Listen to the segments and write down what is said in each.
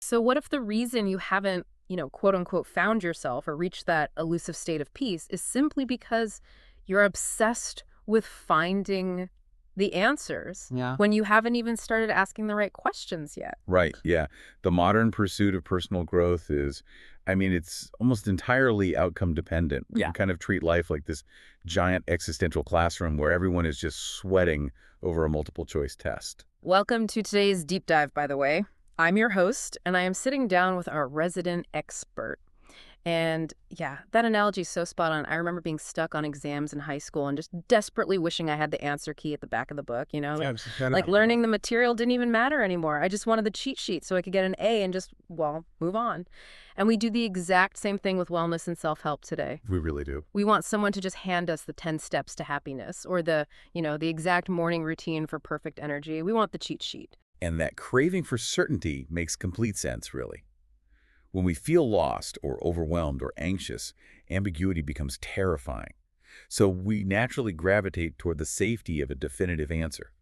So what if the reason you haven't, quote unquote, found yourself or reached that elusive state of peace is simply because you're obsessed with finding the answers Yeah. when you haven't even started asking the right questions yet? Right, yeah. The modern pursuit of personal growth is, it's almost entirely outcome dependent. We Yeah. can kind of treat life like this giant existential classroom where everyone is just sweating over a multiple choice test. Welcome to today's deep dive, by the way. I'm your host, and I am sitting down with our resident expert. And yeah, that analogy is so spot on. I remember being stuck on exams in high school and just desperately wishing I had the answer key at the back of the book, Like learning the material didn't even matter anymore. I just wanted the cheat sheet so I could get an A and just, well, move on. And we do the exact same thing with wellness and self-help today. We really do. We want someone to just hand us the 10 steps to happiness or the exact morning routine for perfect energy. We want the cheat sheet. And that craving for certainty makes complete sense, really. When we feel lost or overwhelmed or anxious, ambiguity becomes terrifying. So we naturally gravitate toward the safety of a definitive answer.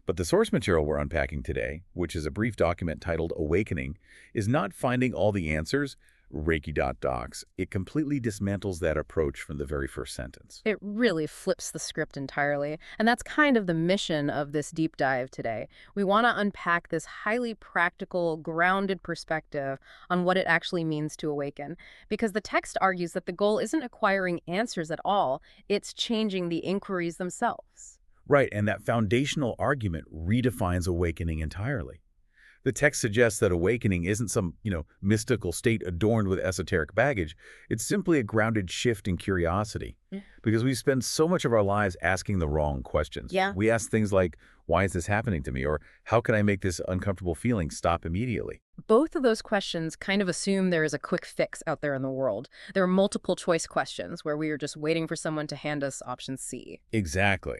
But the source material we're unpacking today, which is a brief document titled Awakening, is not finding all the answers, Reiki.docs. It completely dismantles that approach from the very first sentence. It really flips the script entirely. And that's kind of the mission of this deep dive today. We want to unpack this highly practical, grounded perspective on what it actually means to awaken. Because the text argues that the goal isn't acquiring answers at all, it's changing the inquiries themselves. Right, and that foundational argument redefines awakening entirely. The text suggests that awakening isn't some, mystical state adorned with esoteric baggage. It's simply a grounded shift in curiosity. Yeah. Because we spend so much of our lives asking the wrong questions. Yeah. We ask things like, why is this happening to me? Or how can I make this uncomfortable feeling stop immediately? Both of those questions kind of assume there is a quick fix out there in the world. There are multiple choice questions where we are just waiting for someone to hand us option C. Exactly.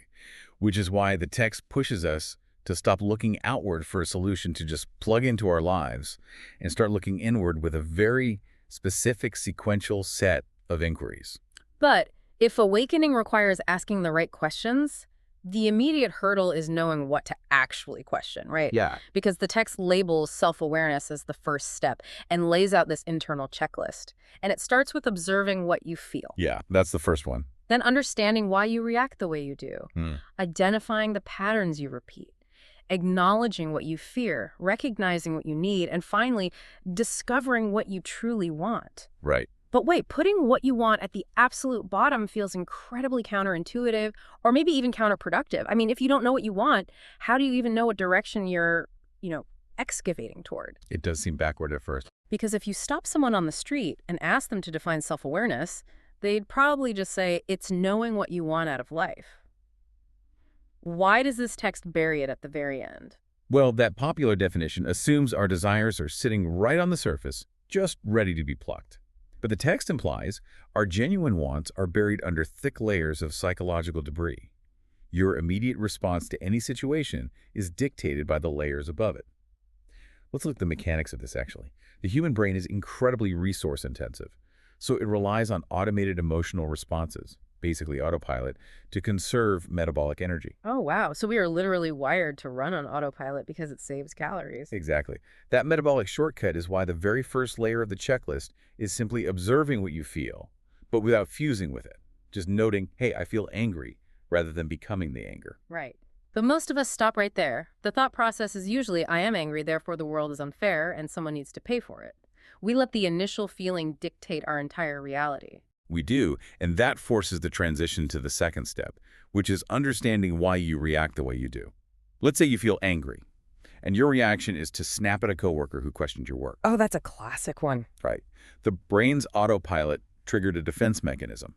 Which is why the text pushes us to stop looking outward for a solution to just plug into our lives and start looking inward with a very specific sequential set of inquiries. But if awakening requires asking the right questions, the immediate hurdle is knowing what to actually question, right? Yeah. Because the text labels self-awareness as the first step and lays out this internal checklist. And it starts with observing what you feel. Yeah, that's the first one. Then understanding why you react the way you do. Hmm. Identifying the patterns you repeat. Acknowledging what you fear, recognizing what you need, and finally, discovering what you truly want. Right. But wait, putting what you want at the absolute bottom feels incredibly counterintuitive or maybe even counterproductive. I mean, if you don't know what you want, how do you even know what direction you're, excavating toward? It does seem backward at first. Because if you stop someone on the street and ask them to define self-awareness, they'd probably just say, it's knowing what you want out of life. Why does this text bury it at the very end? Well, that popular definition assumes our desires are sitting right on the surface, just ready to be plucked. But the text implies our genuine wants are buried under thick layers of psychological debris. Your immediate response to any situation is dictated by the layers above it. Let's look at the mechanics of this, actually. The human brain is incredibly resource-intensive, so it relies on automated emotional responses, basically autopilot, to conserve metabolic energy. Oh, wow. So we are literally wired to run on autopilot because it saves calories. Exactly. That metabolic shortcut is why the very first layer of the checklist is simply observing what you feel, but without fusing with it. Just noting, hey, I feel angry, rather than becoming the anger. Right. But most of us stop right there. The thought process is usually, I am angry, therefore the world is unfair, and someone needs to pay for it. We let the initial feeling dictate our entire reality. We do, and that forces the transition to the second step, which is understanding why you react the way you do. Let's say you feel angry, and your reaction is to snap at a coworker who questioned your work. Oh, that's a classic one. Right. The brain's autopilot triggered a defense mechanism.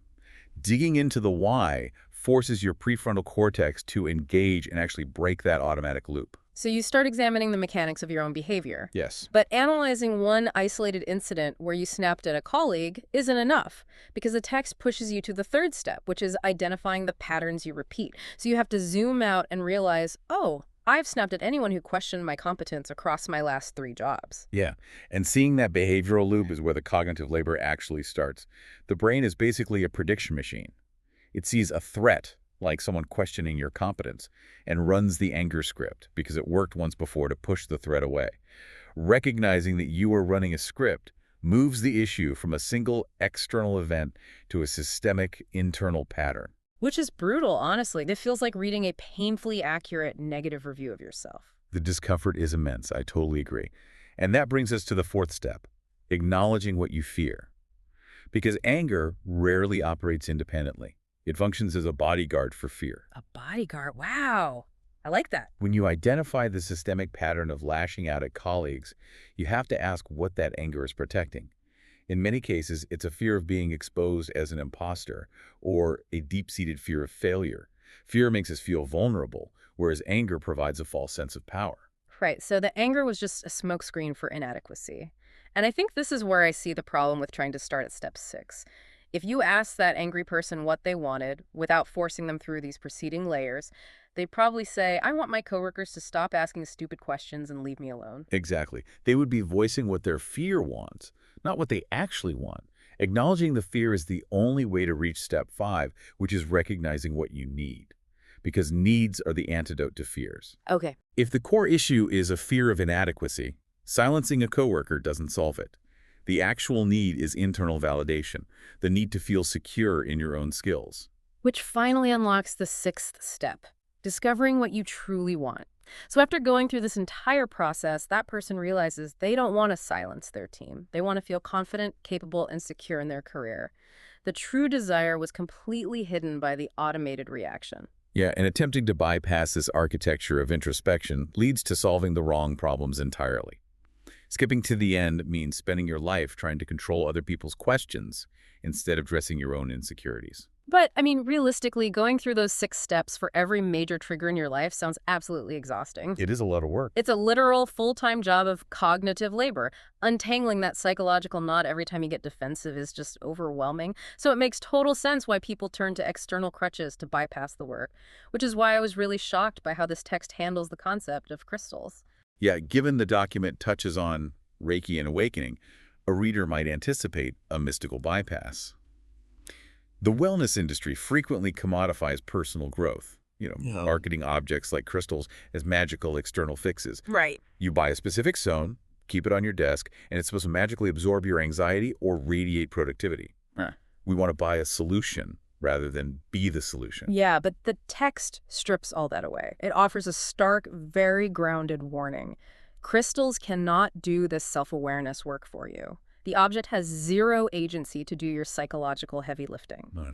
Digging into the why forces your prefrontal cortex to engage and actually break that automatic loop. So you start examining the mechanics of your own behavior. Yes. But analyzing one isolated incident where you snapped at a colleague isn't enough, because the text pushes you to the third step, which is identifying the patterns you repeat. So you have to zoom out and realize, oh, I've snapped at anyone who questioned my competence across my last 3 jobs. Yeah, and seeing that behavioral loop is where the cognitive labor actually starts. The brain is basically a prediction machine. It sees a threat, like someone questioning your competence, and runs the anger script because it worked once before to push the threat away. Recognizing that you are running a script moves the issue from a single external event to a systemic internal pattern. Which is brutal, honestly. It feels like reading a painfully accurate negative review of yourself. The discomfort is immense, I totally agree. And that brings us to the fourth step, acknowledging what you fear. Because anger rarely operates independently. It functions as a bodyguard for fear. A bodyguard. Wow. I like that. When you identify the systemic pattern of lashing out at colleagues, you have to ask what that anger is protecting. In many cases, it's a fear of being exposed as an imposter or a deep-seated fear of failure. Fear makes us feel vulnerable, whereas anger provides a false sense of power. Right. So the anger was just a smokescreen for inadequacy. And I think this is where I see the problem with trying to start at step 6. If you ask that angry person what they wanted without forcing them through these preceding layers, they'd probably say, I want my coworkers to stop asking stupid questions and leave me alone. Exactly. They would be voicing what their fear wants, not what they actually want. Acknowledging the fear is the only way to reach step 5, which is recognizing what you need. Because needs are the antidote to fears. Okay. If the core issue is a fear of inadequacy, silencing a coworker doesn't solve it. The actual need is internal validation, the need to feel secure in your own skills. Which finally unlocks the 6th step, discovering what you truly want. So after going through this entire process, that person realizes they don't want to silence their team. They want to feel confident, capable, and secure in their career. The true desire was completely hidden by the automated reaction. Yeah, and attempting to bypass this architecture of introspection leads to solving the wrong problems entirely. Skipping to the end means spending your life trying to control other people's questions instead of addressing your own insecurities. But, I mean, realistically, going through those 6 steps for every major trigger in your life sounds absolutely exhausting. It is a lot of work. It's a literal full-time job of cognitive labor. Untangling that psychological knot every time you get defensive is just overwhelming. So it makes total sense why people turn to external crutches to bypass the work, which is why I was really shocked by how this text handles the concept of crystals. Yeah, given the document touches on Reiki and awakening, a reader might anticipate a mystical bypass. The wellness industry frequently commodifies personal growth, Yeah. marketing objects like crystals as magical external fixes. Right. You buy a specific stone, keep it on your desk, and it's supposed to magically absorb your anxiety or radiate productivity. Huh. We want to buy a solution rather than be the solution. Yeah, but the text strips all that away. It offers a stark, very grounded warning. Crystals cannot do this self-awareness work for you. The object has zero agency to do your psychological heavy lifting. No.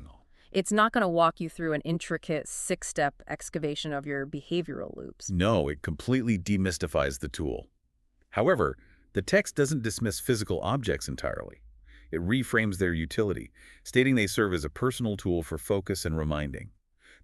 It's not going to walk you through an intricate 6-step excavation of your behavioral loops. No, it completely demystifies the tool. However, the text doesn't dismiss physical objects entirely. It reframes their utility, stating they serve as a personal tool for focus and reminding.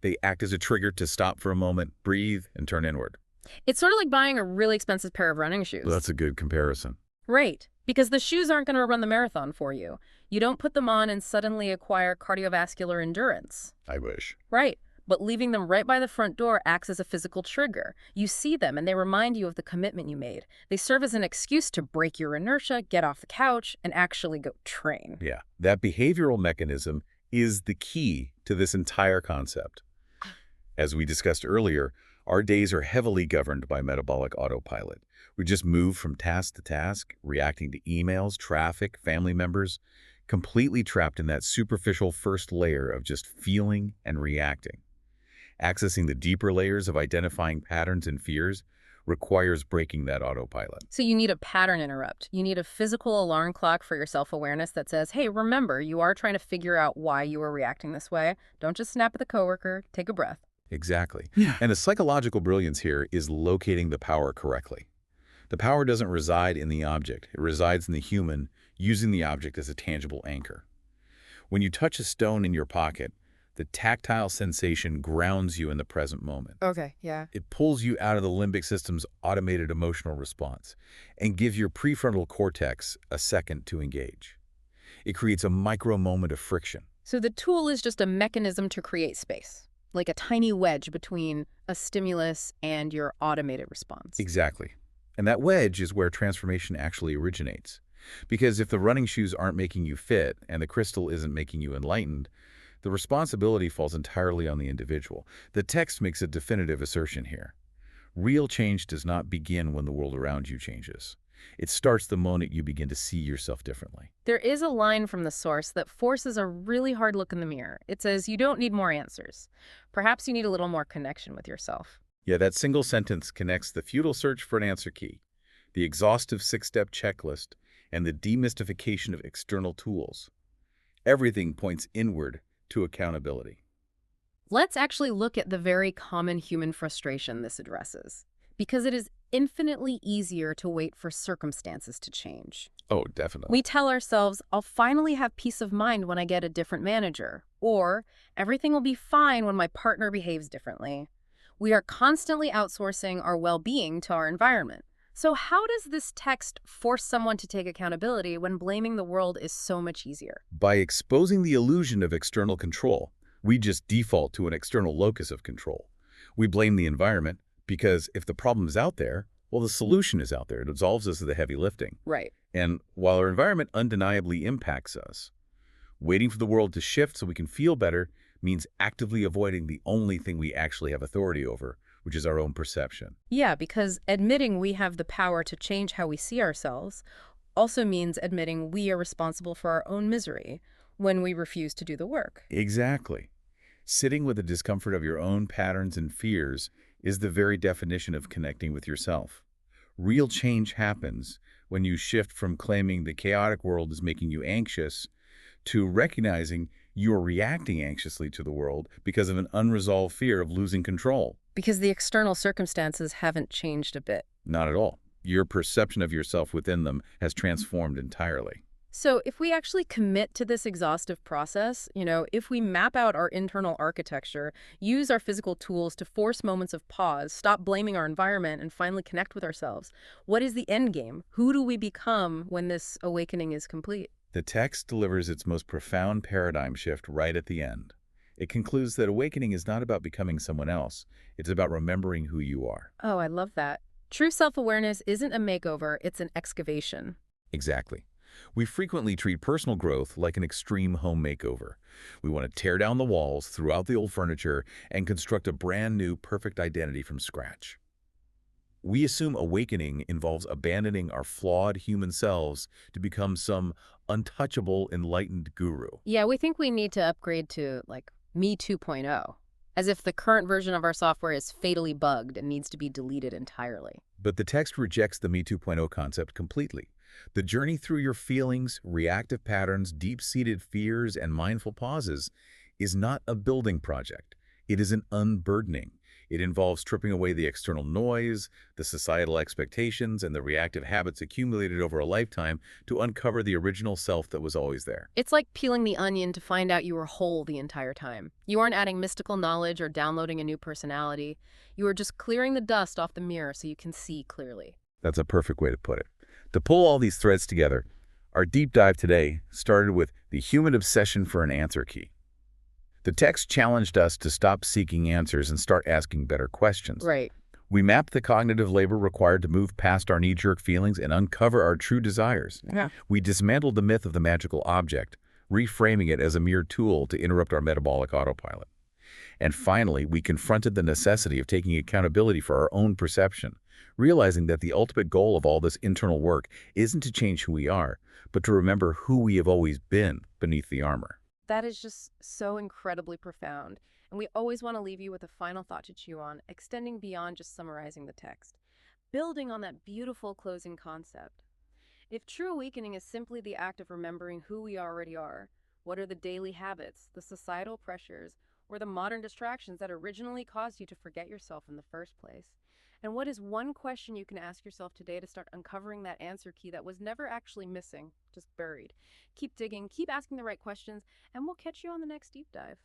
They act as a trigger to stop for a moment, breathe, and turn inward. It's sort of like buying a really expensive pair of running shoes. Well, that's a good comparison. Right, because the shoes aren't going to run the marathon for you. You don't put them on and suddenly acquire cardiovascular endurance. I wish. Right, but leaving them right by the front door acts as a physical trigger. You see them and they remind you of the commitment you made. They serve as an excuse to break your inertia, get off the couch, and actually go train. Yeah, that behavioral mechanism is the key to this entire concept. As we discussed earlier, our days are heavily governed by metabolic autopilot. We just move from task to task, reacting to emails, traffic, family members, completely trapped in that superficial first layer of just feeling and reacting. Accessing the deeper layers of identifying patterns and fears requires breaking that autopilot. So you need a pattern interrupt. You need a physical alarm clock for your self-awareness that says, hey, remember, you are trying to figure out why you are reacting this way. Don't just snap at the coworker. Take a breath. Exactly. Yeah. And the psychological brilliance here is locating the power correctly. The power doesn't reside in the object. It resides in the human using the object as a tangible anchor. When you touch a stone in your pocket, the tactile sensation grounds you in the present moment. Okay, yeah. It pulls you out of the limbic system's automated emotional response and gives your prefrontal cortex a second to engage. It creates a micro moment of friction. So the tool is just a mechanism to create space, like a tiny wedge between a stimulus and your automated response. Exactly. And that wedge is where transformation actually originates. Because if the running shoes aren't making you fit and the crystal isn't making you enlightened, the responsibility falls entirely on the individual. The text makes a definitive assertion here. Real change does not begin when the world around you changes. It starts the moment you begin to see yourself differently. There is a line from the source that forces a really hard look in the mirror. It says, "You don't need more answers. Perhaps you need a little more connection with yourself." Yeah, that single sentence connects the futile search for an answer key, the exhaustive six-step checklist, and the demystification of external tools. Everything points inward to accountability. Let's actually look at the very common human frustration this addresses, because it is infinitely easier to wait for circumstances to change. Oh, definitely. We tell ourselves, "I'll finally have peace of mind when I get a different manager," or "everything will be fine when my partner behaves differently." We are constantly outsourcing our well-being to our environment. So how does this text force someone to take accountability when blaming the world is so much easier? By exposing the illusion of external control, we just default to an external locus of control. We blame the environment because if the problem is out there, well, the solution is out there. It absolves us of the heavy lifting. Right. And while our environment undeniably impacts us, waiting for the world to shift so we can feel better means actively avoiding the only thing we actually have authority over, which is our own perception. Yeah, because admitting we have the power to change how we see ourselves also means admitting we are responsible for our own misery when we refuse to do the work. Exactly. Sitting with the discomfort of your own patterns and fears is the very definition of connecting with yourself. Real change happens when you shift from claiming the chaotic world is making you anxious to recognizing you're reacting anxiously to the world because of an unresolved fear of losing control. Because the external circumstances haven't changed a bit. Not at all. Your perception of yourself within them has transformed entirely. So if we actually commit to this exhaustive process, if we map out our internal architecture, use our physical tools to force moments of pause, stop blaming our environment, and finally connect with ourselves, what is the end game? Who do we become when this awakening is complete? The text delivers its most profound paradigm shift right at the end. It concludes that awakening is not about becoming someone else. It's about remembering who you are. Oh, I love that. True self-awareness isn't a makeover, it's an excavation. Exactly. We frequently treat personal growth like an extreme home makeover. We want to tear down the walls, throw out the old furniture, and construct a brand new, perfect identity from scratch. We assume awakening involves abandoning our flawed human selves to become some untouchable, enlightened guru. Yeah, we think we need to upgrade to, like, Me 2.0, as if the current version of our software is fatally bugged and needs to be deleted entirely. But the text rejects the Me 2.0 concept completely. The journey through your feelings, reactive patterns, deep-seated fears, and mindful pauses is not a building project. It is an unburdening. It involves stripping away the external noise, the societal expectations, and the reactive habits accumulated over a lifetime to uncover the original self that was always there. It's like peeling the onion to find out you were whole the entire time. You aren't adding mystical knowledge or downloading a new personality. You are just clearing the dust off the mirror so you can see clearly. That's a perfect way to put it. To pull all these threads together, our deep dive today started with the human obsession for an answer key. The text challenged us to stop seeking answers and start asking better questions. Right. We mapped the cognitive labor required to move past our knee-jerk feelings and uncover our true desires. Yeah. We dismantled the myth of the magical object, reframing it as a mere tool to interrupt our metabolic autopilot. And finally, we confronted the necessity of taking accountability for our own perception, realizing that the ultimate goal of all this internal work isn't to change who we are, but to remember who we have always been beneath the armor. That is just so incredibly profound. And we always want to leave you with a final thought to chew on, extending beyond just summarizing the text, building on that beautiful closing concept. If true awakening is simply the act of remembering who we already are, what are the daily habits, the societal pressures, or the modern distractions that originally caused you to forget yourself in the first place? And what is one question you can ask yourself today to start uncovering that answer key that was never actually missing, just buried? Keep digging, keep asking the right questions, and we'll catch you on the next deep dive.